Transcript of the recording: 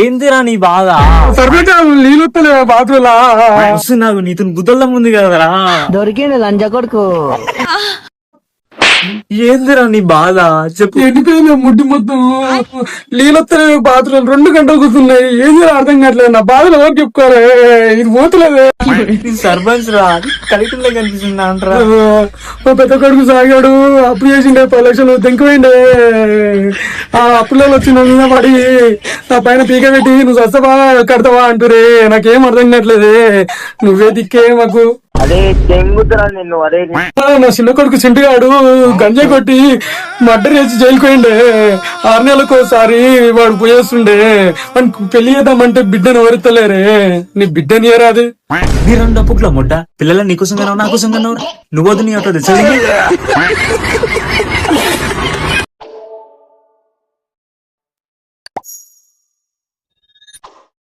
ఏందిరా నీ బాధ? సర్వేట నీళ్ళు వస్తలే బాత్రూంలా వస్తున్నావు, నీతో గుద్దల ముందు కదరా. దొరికిండు లంజ కొడుకు. ఏందిరా నీ బాధ చెప్పు. ఎండిపోయింది ముడ్డి మొత్తం, నీళ్ళు వస్తలే బాత్రూమ్ 2 గంటలు కూర్చున్నాయి. ఏం అర్థం కావట్లేదు. నా బాధలు ఎవరు చెప్పుకోరే, ఇది పోతలేదే. సర్పంచ్ రా, కలిటిలో కనిపిస్తుందా అంటారా? మా పెద్ద కొడుకు సాగాడు, అప్పు చేసిండే 10 లక్షలు తెంకిపోయిండే. ఆ అప్పులలో వచ్చిన మీద పడి నా పైన పీక పెట్టి నువ్వు వస్తావా కడతావా అంటురే. నాకేం అర్థం కావట్లేదే. నువ్వే దిక్కే మాకు. అదే తెంగుతురా నిన్ను. అదే నా చిన్న కొడుకు చింటుగాడు గంజా కొట్టి మర్డర్ చేసి జైలుకి పోయిండే. 6 నెలలకు ఒకసారి వాడు పోయేస్తుండే. వాడికి పెళ్లి చేద్దామంటే బిడ్డను ఎవరెత్తలేరే. నీ బిడ్డని ఏరాది. నీ 2 అప్పుట్ల ముడ్డ పిల్లల నీకోసం కన్నావు, నా కోసం కన్నావు. నువ్వద్దు నీ అట్లా తెచ్చ